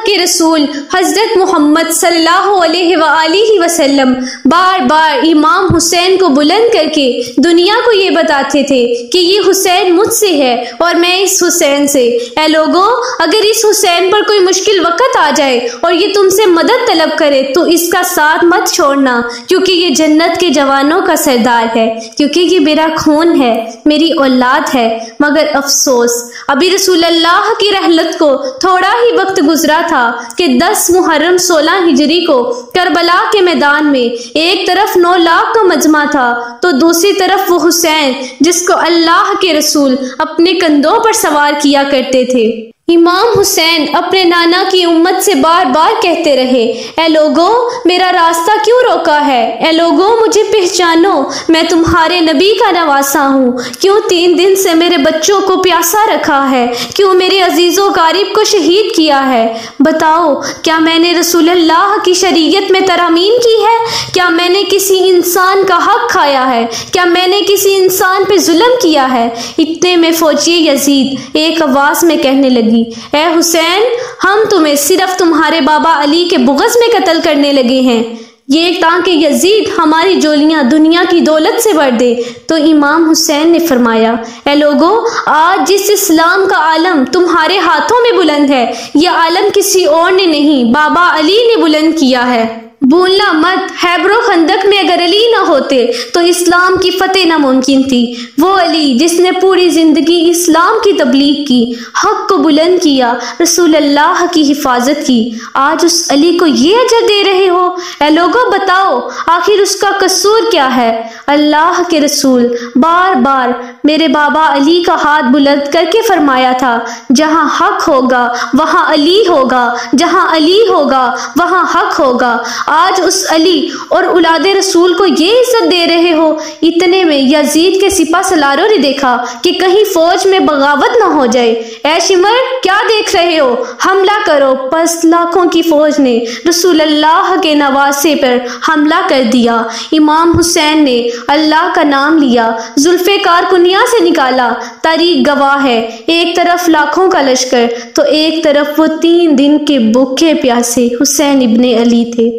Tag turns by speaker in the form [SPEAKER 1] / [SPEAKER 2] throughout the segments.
[SPEAKER 1] کے رسول حضرت محمد صلی اللہ علیہ وآلہ وسلم بار بار امام حسین کو بلند کر کے دنیا کو یہ بتاتے تھے کہ یہ حسین مجھ سے ہے اور میں اس حسین سے۔ اے لوگو، اگر اس حسین پر کوئی مشکل وقت آ جائے اور یہ تم سے مدد طلب کرے تو اس کا ساتھ مت چھوڑنا، کیونکہ یہ جنت کے جوانوں کا سردار ہے، کیونکہ یہ میرا خون ہے، میری اولاد ہے۔ مگر افسوس، ابھی رسول اللہ کی رحلت کو تھوڑا ہی وقت گزرا تھا کہ 10 محرم 16 ہجری کو کربلا کے میدان میں ایک طرف 9 لاکھ کا مجمع تھا تو دوسری طرف وہ حسین جس کو اللہ کے رسول اپنے کندھوں پر سوار کیا کرتے تھے۔ امام حسین اپنے نانا کی امت سے بار بار کہتے رہے، اے لوگو، میرا راستہ کیوں روکا ہے؟ اے لوگو، مجھے پہچانو، میں تمہارے نبی کا نواسا ہوں۔ کیوں 3 دن سے میرے بچوں کو پیاسا رکھا ہے؟ کیوں میرے عزیز و قریب کو شہید کیا ہے؟ بتاؤ، کیا میں نے رسول اللہ کی شریعت میں ترامیم کی ہے؟ کیا میں نے کسی انسان کا حق کھایا ہے؟ کیا میں نے کسی انسان پہ ظلم کیا ہے؟ اتنے میں فوجی یزید ایک آواز میں کہنے لگی، اے حسین، ہم تمہیں صرف تمہارے بابا علی کے بغض میں قتل کرنے لگے ہیں، یہ تاکہ یزید ہماری جولیاں دنیا کی دولت سے بھر دے۔ تو امام حسین نے فرمایا، اے لوگو، آج جس اسلام کا عالم تمہارے ہاتھوں میں بلند ہے، یہ عالم کسی اور نے نہیں، بابا علی نے بلند کیا ہے۔ بھولنا مت، خیبر و خندق میں اگر علی نہ ہوتے تو اسلام کی فتح ناممکن تھی۔ وہ علی جس نے پوری زندگی اسلام کی تبلیغ کی، حق کو بلند کیا، رسول اللہ کی حفاظت کی، آج اس علی کو یہ اجر دے رہے ہو؟ اے لوگو، بتاؤ آخر اس کا قصور کیا ہے؟ اللہ کے رسول بار بار میرے بابا علی کا ہاتھ بلند کر کے فرمایا تھا، جہاں حق ہوگا وہاں علی ہوگا، جہاں علی ہوگا وہاں حق ہوگا۔ آج اس علی اور اولاد رسول کو یہ عزت دے رہے ہو۔ اتنے میں یزید کے سپہ سالاروں نے دیکھا کہ کہیں فوج میں بغاوت نہ ہو جائے۔ اے شمر، کیا دیکھ رہے ہو؟ حملہ کرو۔ پس لاکھوں کی فوج نے رسول اللہ کے نواسے پر حملہ کر دیا۔ امام حسین نے اللہ کا نام لیا، ذوالفقار کنیا سے نکالا۔ تاریخ گواہ ہے، ایک طرف لاکھوں کا لشکر تو ایک طرف وہ 3 دن کے بھوکے پیاسے حسین ابن علی تھے۔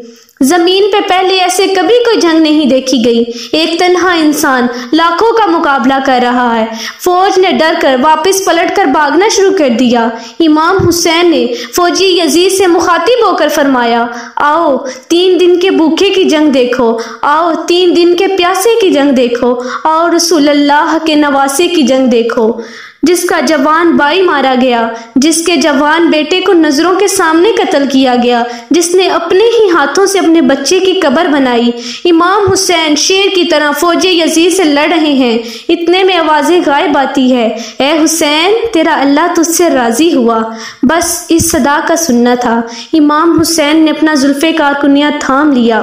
[SPEAKER 1] زمین پہ پہلے ایسے کبھی کوئی جنگ نہیں دیکھی گئی، ایک تنہا انسان لاکھوں کا مقابلہ کر رہا ہے۔ فوج نے ڈر کر واپس پلٹ کر بھاگنا شروع کر دیا۔ امام حسین نے فوجی یزید سے مخاطب ہو کر فرمایا، آؤ 3 دن کے بھوکے کی جنگ دیکھو، آؤ 3 دن کے پیاسے کی جنگ دیکھو، آؤ رسول اللہ کے نواسے کی جنگ دیکھو، جس کا جوان بھائی مارا گیا، جس کے جوان بیٹے کو نظروں کے سامنے قتل کیا گیا، جس نے اپنے ہی ہاتھوں سے اپنے بچے کی قبر بنائی۔ امام حسین شیر کی طرح فوجی یزید سے لڑ رہے ہیں۔ اتنے میں آوازیں غائب آتی ہے، اے حسین، تیرا اللہ تجھ سے راضی ہوا۔ بس اس صدا کا سننا تھا۔ امام حسین نے اپنا ذوالفقار کنیا تھام لیا۔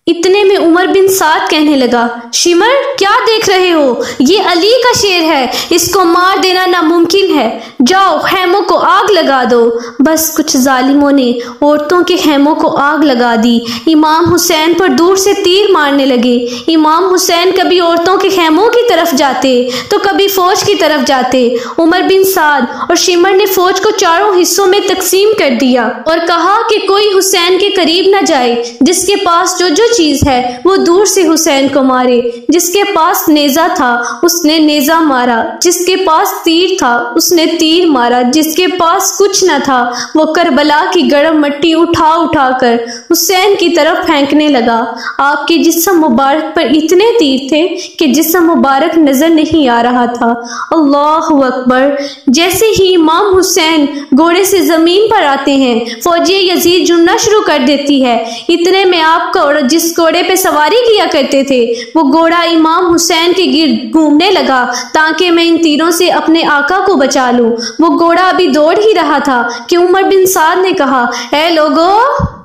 [SPEAKER 1] اتنے میں عمر بن سعد کہنے لگا، شمر، کیا دیکھ رہے ہو؟ یہ علی کا شیر ہے، اس کو مار دینا ناممکن ہے، جاؤ خیموں کو آگ لگا دو۔ بس کچھ ظالموں نے عورتوں کے خیموں کو آگ لگا دی۔ امام حسین پر دور سے تیر مارنے لگے۔ امام حسین کبھی عورتوں کے خیموں کی طرف جاتے تو کبھی فوج کی طرف جاتے۔ عمر بن سعد اور شمر نے فوج کو 4 حصوں میں تقسیم کر دیا اور کہا کہ کوئی حسین کے قریب نہ جائے، جس کے پاس جو چیز ہے وہ دور سے حسین کو مارے۔ جس کے پاس نیزہ تھا اس نے نیزہ مارا، جس کے پاس تیر تھا اس نے تیر مارا، جس کے پاس کچھ نہ تھا وہ کربلا کی گرم مٹی اٹھا اٹھا کر حسین کی طرف پھینکنے لگا۔ آپ کے جسم مبارک پر اتنے تیر تھے کہ جسم مبارک نظر نہیں آ رہا تھا۔ اللہ اکبر! جیسے ہی امام حسین گھوڑے سے زمین پر آتے ہیں، فوجی یزید جڑنا شروع کر دیتی ہے۔ اتنے میں آپ کا جس گھوڑے پہ سواری کیا کرتے تھے وہ گھوڑا امام حسین کے گرد گھومنے لگا تاکہ میں ان تیروں سے اپنے آقا کو بچا لوں۔ وہ گھوڑا ابھی دوڑ ہی رہا تھا کہ عمر بن سعد نے کہا، اے لوگو،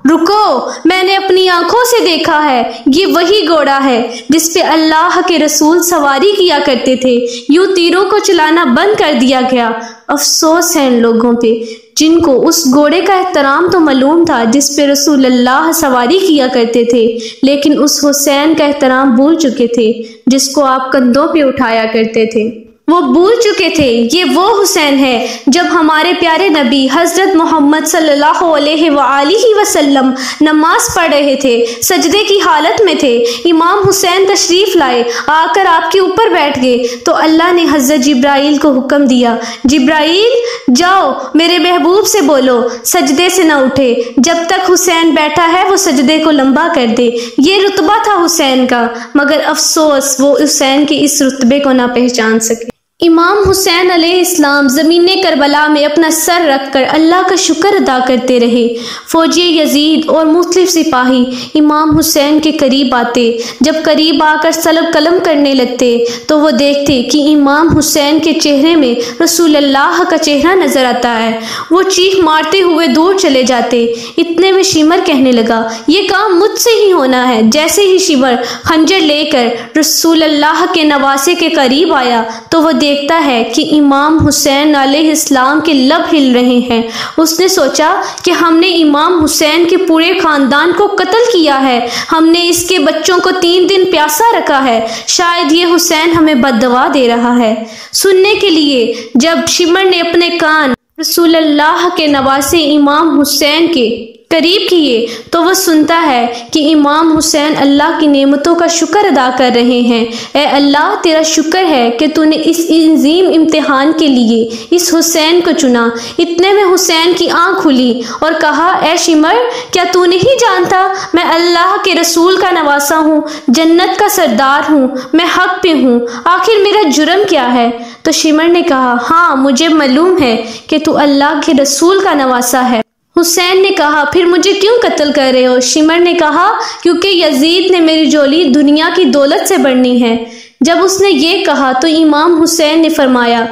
[SPEAKER 1] رکو، میں نے اپنی آنکھوں سے دیکھا ہے، یہ وہی گھوڑا ہے جس پہ اللہ کے رسول سواری کیا کرتے تھے۔ یوں تیروں کو چلانا بند کر دیا گیا۔ افسوس ہے ان لوگوں پہ جن کو اس گھوڑے کا احترام تو معلوم تھا جس پہ رسول اللہ سواری کیا کرتے تھے، لیکن اس حسین کا احترام بھول چکے تھے جس کو آپ کندھوں پہ اٹھایا کرتے تھے۔ وہ بھول چکے تھے یہ وہ حسین ہے جب ہمارے پیارے نبی حضرت محمد صلی اللہ علیہ وآلہ وسلم نماز پڑھ رہے تھے، سجدے کی حالت میں تھے، امام حسین تشریف لائے، آ کر آپ کے اوپر بیٹھ گئے تو اللہ نے حضرت جبرائیل کو حکم دیا، جبرائیل جاؤ میرے محبوب سے بولو سجدے سے نہ اٹھے، جب تک حسین بیٹھا ہے وہ سجدے کو لمبا کر دے۔ یہ رتبہ تھا حسین کا، مگر افسوس وہ حسین کے اس رتبے کو نہ پہچان سکے۔ امام حسین علیہ السلام زمین کربلا میں اپنا سر رکھ کر اللہ کا شکر ادا کرتے رہے۔ فوجی یزید اور مختلف سپاہی امام حسین کے قریب آتے، جب قریب آ کر سلب قلم کرنے لگتے تو وہ دیکھتے کہ امام حسین کے چہرے میں رسول اللہ کا چہرہ نظر آتا ہے۔ وہ چیخ مارتے ہوئے دور چلے جاتے۔ اتنے میں شمر کہنے لگا، یہ کام مجھ سے ہی ہونا ہے۔ جیسے ہی شمر خنجر لے کر رسول اللہ کے نواسے کے قریب آیا تو وہ دیکھتا ہے کہ امام حسین علیہ السلام کے لب ہل رہے ہیں۔ اس نے سوچا کہ ہم نے امام حسین کے پورے خاندان کو قتل کیا ہے، ہم نے اس کے بچوں کو 3 دن پیاسا رکھا ہے، شاید یہ حسین ہمیں بد دعا دے رہا ہے۔ سننے کے لیے جب شمر نے اپنے کان رسول اللہ کے نواسے امام حسین کے قریب کیے تو وہ سنتا ہے کہ امام حسین اللہ کی نعمتوں کا شکر ادا کر رہے ہیں۔ اے اللہ تیرا شکر ہے کہ تو نے اس عظیم امتحان کے لیے اس حسین کو چنا۔ اتنے میں حسین کی آنکھ کھلی اور کہا، اے شمر کیا تو نہیں جانتا میں اللہ کے رسول کا نواسا ہوں، جنت کا سردار ہوں، میں حق پہ ہوں، آخر میرا جرم کیا ہے؟ تو شمر نے کہا، ہاں مجھے معلوم ہے کہ تو اللہ کے رسول کا نواسا ہے۔ حسین نے کہا، پھر مجھے کیوں قتل کر رہے ہو؟ شمر نے کہا، کیونکہ یزید نے میری جولی دنیا کی دولت سے بڑھنی ہے۔ جب اس نے یہ کہا تو امام حسین نے فرمایا،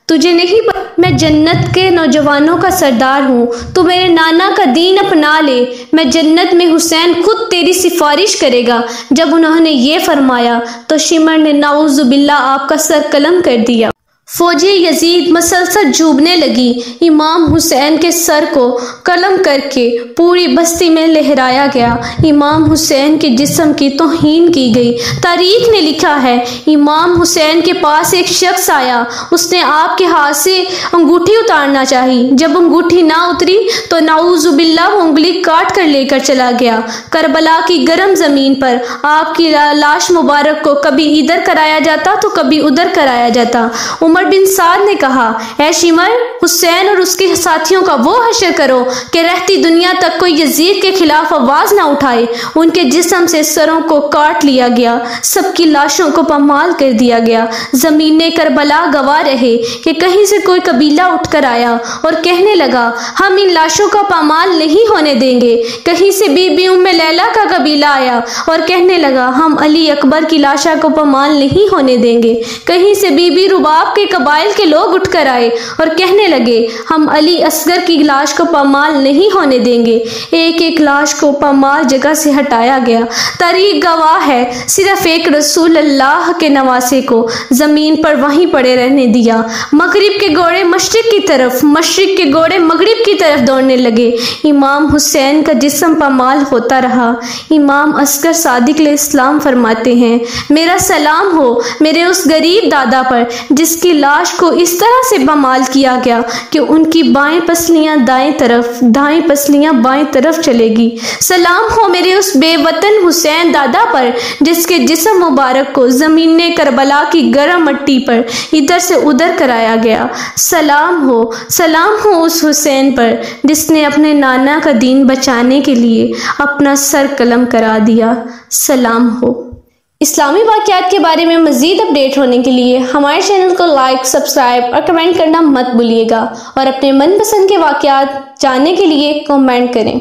[SPEAKER 1] تجھے نہیں پتا میں جنت کے نوجوانوں کا سردار ہوں، تو میرے نانا کا دین اپنا لے، میں جنت میں حسین خود تیری سفارش کرے گا۔ جب انہوں نے یہ فرمایا تو شمر نے نعوذ باللہ آپ کا سر قلم کر دیا۔ فوجی یزید مسلسل ڈوبنے لگی۔ امام حسین کے سر کو قلم کر کے پوری بستی میں لہرایا گیا۔ امام حسین کے جسم کی توہین کی گئی۔ تاریخ نے لکھا ہے، امام حسین کے پاس ایک شخص آیا، اس نے آپ کے ہاتھ سے انگوٹھی اتارنا چاہی۔ جب انگوٹھی نہ اتری تو نعوذ باللہ وہ انگلی کاٹ کر لے کر چلا گیا۔ کربلا کی گرم زمین پر آپ کی لاش مبارک کو کبھی ادھر کرایا جاتا تو کبھی ادھر کرایا جاتا۔ عمر بن سعد نے کہا، اے شمر حسین اور اس کے ساتھیوں کا وہ حشر کرو کہ رہتی دنیا تک کوئی یزید کے خلاف آواز نہ اٹھائے۔ ان کے جسم سے سروں کو کاٹ لیا گیا، سب کی لاشوں کو پامال کر دیا گیا۔ زمین کربلا گواہ رہے کہ کہیں سے کوئی قبیلہ اٹھ کر آیا اور کہنے لگا، ہم ان لاشوں کا پامال نہیں ہونے دیں گے۔ کہیں سے بی بی ام لیلہ کا قبیلہ آیا اور کہنے لگا، ہم علی اکبر کی لاشوں کو پامال نہیں ہونے دیں گے۔ کہیں سے بی بی رباب کے قبائل کے لوگ اٹھ کر آئے اور کہنے لگے، ہم علی اصغر کی لاش کو پامال نہیں ہونے دیں گے۔ ایک ایک لاش کو پامال جگہ سے ہٹایا گیا۔ تاریخ گواہ ہے، صرف ایک رسول اللہ کے نواسے کو زمین پر وہیں پڑے رہنے دیا۔ مغرب کے گھوڑے مشرق کی طرف، مشرق کے گھوڑے مغرب کی طرف دوڑنے لگے۔ امام حسین کا جسم پامال ہوتا رہا۔ امام اصغر صادق علیہ السلام فرماتے ہیں، میرا سلام ہو میرے اس غریب دادا پر جس کی لاش کو اس طرح سے پامال کیا گیا کہ ان کی بائیں پسلیاں دائیں طرف، دائیں پسلیاں بائیں طرف چلے گی۔ سلام ہو میرے اس بے وطن حسین دادا پر جس کے جسم مبارک کو زمین کربلا کی گرم مٹی پر ادھر سے ادھر کرایا گیا۔ سلام ہو اس حسین پر جس نے اپنے نانا کا دین بچانے کے لیے اپنا سر قلم کرا دیا۔ سلام ہو۔ اسلامی واقعات کے بارے میں مزید اپڈیٹ ہونے کے لیے ہمارے چینل کو لائک، سبسکرائب اور کمنٹ کرنا مت بھولیے گا، اور اپنے من پسند کے واقعات جاننے کے لیے کمنٹ کریں۔